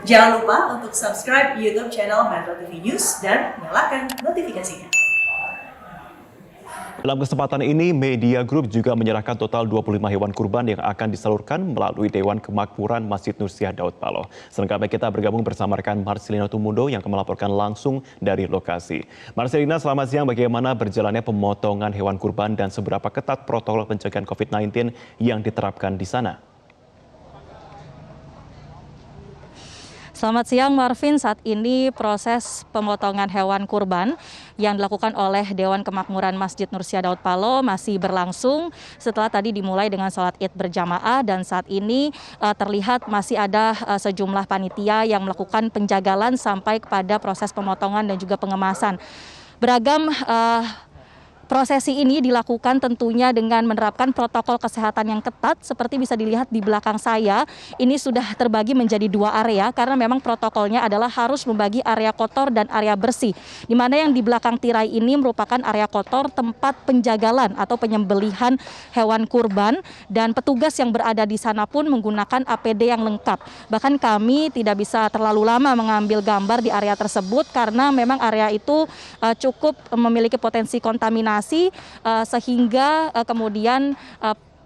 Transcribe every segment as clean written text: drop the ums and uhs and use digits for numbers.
Jangan lupa untuk subscribe YouTube channel Metro TV News dan nyalakan notifikasinya. Dalam kesempatan ini, Media Group juga menyerahkan total 25 hewan kurban yang akan disalurkan melalui Dewan Kemakmuran Masjid Nur Syah Daud Paloh. Selengkapnya kita bergabung bersama rekan Marcelina Tumundo yang akan melaporkan langsung dari lokasi. Marcelina, selamat siang. Bagaimana berjalannya pemotongan hewan kurban dan seberapa ketat protokol pencegahan COVID-19 yang diterapkan di sana? Selamat siang Marvin, saat ini proses pemotongan hewan kurban yang dilakukan oleh Dewan Kemakmuran Masjid Nur Syah Daud Paloh masih berlangsung setelah tadi dimulai dengan sholat id berjamaah, dan saat ini terlihat masih ada sejumlah panitia yang melakukan penjagalan sampai kepada proses pemotongan dan juga pengemasan. Beragam prosesi ini dilakukan tentunya dengan menerapkan protokol kesehatan yang ketat. Seperti bisa dilihat di belakang saya, ini sudah terbagi menjadi dua area karena memang protokolnya adalah harus membagi area kotor dan area bersih. Di mana yang di belakang tirai ini merupakan area kotor tempat penjagalan atau penyembelihan hewan kurban, dan petugas yang berada di sana pun menggunakan APD yang lengkap. Bahkan kami tidak bisa terlalu lama mengambil gambar di area tersebut karena memang area itu cukup memiliki potensi kontaminasi. Sehingga kemudian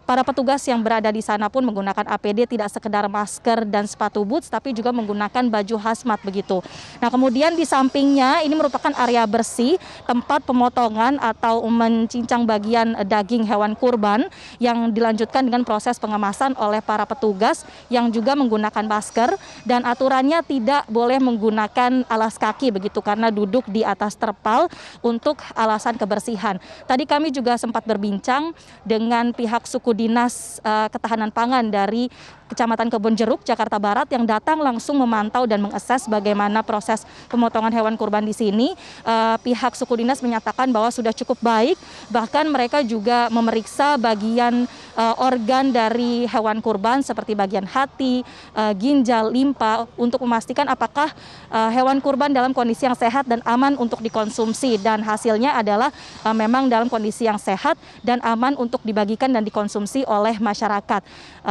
para petugas yang berada di sana pun menggunakan APD, tidak sekedar masker dan sepatu boots, tapi juga menggunakan baju hazmat begitu. Nah, kemudian di sampingnya ini merupakan area bersih, tempat pemotongan atau mencincang bagian daging hewan kurban yang dilanjutkan dengan proses pengemasan oleh para petugas yang juga menggunakan masker, dan aturannya tidak boleh menggunakan alas kaki begitu karena duduk di atas terpal untuk alasan kebersihan. Tadi kami juga sempat berbincang dengan pihak suku Dinas Ketahanan Pangan dari Kecamatan Kebonjeruk, Jakarta Barat, yang datang langsung memantau dan mengakses bagaimana proses pemotongan hewan kurban di sini. Pihak suku dinas menyatakan bahwa sudah cukup baik, bahkan mereka juga memeriksa bagian organ dari hewan kurban seperti bagian hati, ginjal, limpa untuk memastikan apakah hewan kurban dalam kondisi yang sehat dan aman untuk dikonsumsi, dan hasilnya adalah memang dalam kondisi yang sehat dan aman untuk dibagikan dan dikonsumsi oleh masyarakat.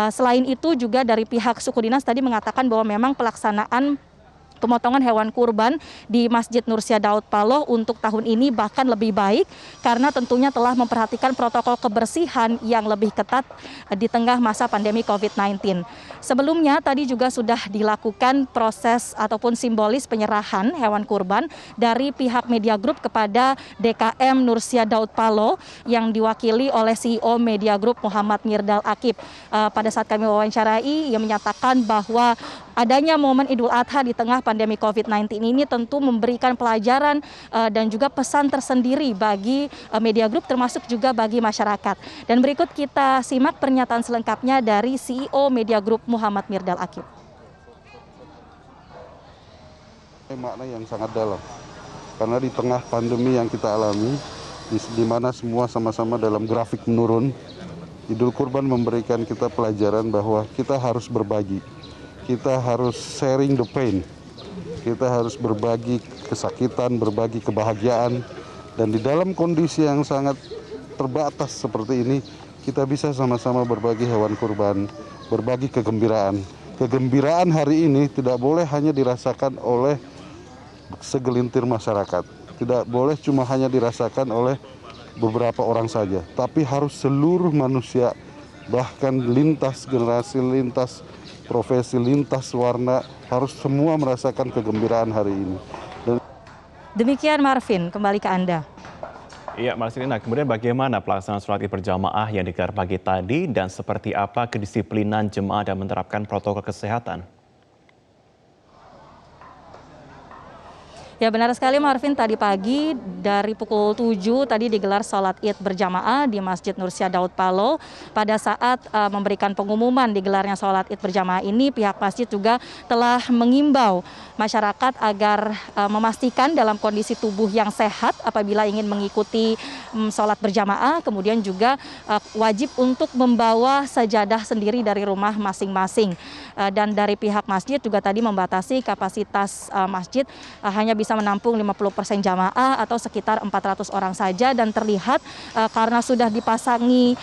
Selain itu juga dari pihak suku dinas tadi mengatakan bahwa memang pelaksanaan pemotongan hewan kurban di Masjid Nur Syah Daud Paloh untuk tahun ini bahkan lebih baik karena tentunya telah memperhatikan protokol kebersihan yang lebih ketat di tengah masa pandemi COVID-19. Sebelumnya tadi juga sudah dilakukan proses ataupun simbolis penyerahan hewan kurban dari pihak Media Group kepada DKM Nur Syah Daud Paloh yang diwakili oleh CEO Media Group Muhammad Mirdal Akib. Pada saat kami wawancarai, ia menyatakan bahwa adanya momen Idul Adha di tengah pandemi COVID-19 ini tentu memberikan pelajaran dan juga pesan tersendiri bagi Media Group termasuk juga bagi masyarakat. Dan berikut kita simak pernyataan selengkapnya dari CEO Media Group Muhammad Mirdal Akib. Makna yang sangat dalam, karena di tengah pandemi yang kita alami, di mana semua sama-sama dalam grafik menurun, Idul Kurban memberikan kita pelajaran bahwa kita harus berbagi. Kita harus sharing the pain, kita harus berbagi kesakitan, berbagi kebahagiaan, dan di dalam kondisi yang sangat terbatas seperti ini, kita bisa sama-sama berbagi hewan kurban, berbagi kegembiraan. Kegembiraan hari ini tidak boleh hanya dirasakan oleh segelintir masyarakat, tidak boleh cuma hanya dirasakan oleh beberapa orang saja, tapi harus seluruh manusia, bahkan lintas generasi, lintas profesi, lintas warna, harus semua merasakan kegembiraan hari ini. Demikian Marvin, kembali ke Anda. Iya, Marcelina, kemudian bagaimana pelaksanaan sholat id berjamaah yang digelar pagi tadi dan seperti apa kedisiplinan jemaah dan menerapkan protokol kesehatan? Ya, benar sekali Marvin, tadi pagi dari pukul 7 tadi digelar sholat id berjamaah di Masjid Nur Syah Daud Paloh. Pada saat memberikan pengumuman digelarnya sholat id berjamaah ini, pihak masjid juga telah mengimbau masyarakat agar memastikan dalam kondisi tubuh yang sehat apabila ingin mengikuti sholat berjamaah. Kemudian juga wajib untuk membawa sajadah sendiri dari rumah masing-masing. Dan dari pihak masjid juga tadi membatasi kapasitas masjid hanya bisa bisa menampung 50% jamaah atau sekitar 400 orang saja, dan terlihat karena sudah dipasangi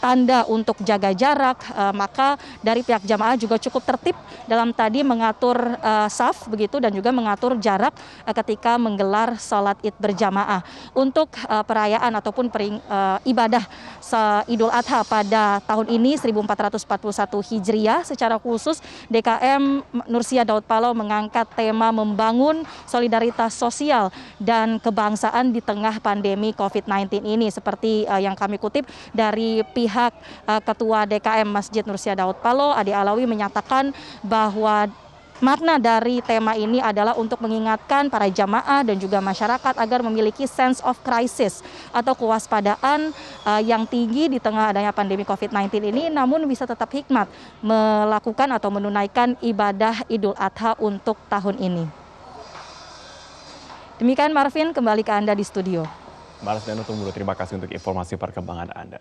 tanda untuk jaga jarak, maka dari pihak jamaah juga cukup tertib dalam tadi mengatur saf begitu dan juga mengatur jarak ketika menggelar sholat Id berjamaah. Untuk perayaan ataupun ibadah Idul Adha pada tahun ini 1441 Hijriah, secara khusus DKM Nursia Daud Palo mengangkat tema membangun solidaritas sosial dan kebangsaan di tengah pandemi COVID-19 ini. Seperti yang kami kutip dari pihak Ketua DKM Masjid Nursia Daud Palo, Ade Alawi, menyatakan bahwa makna dari tema ini adalah untuk mengingatkan para jamaah dan juga masyarakat agar memiliki sense of crisis atau kewaspadaan yang tinggi di tengah adanya pandemi COVID-19 ini, namun bisa tetap hikmat melakukan atau menunaikan ibadah Idul Adha untuk tahun ini. Demikian Marvin, kembali ke Anda di studio. Marcelino Tumudo, terima kasih untuk informasi perkembangan Anda.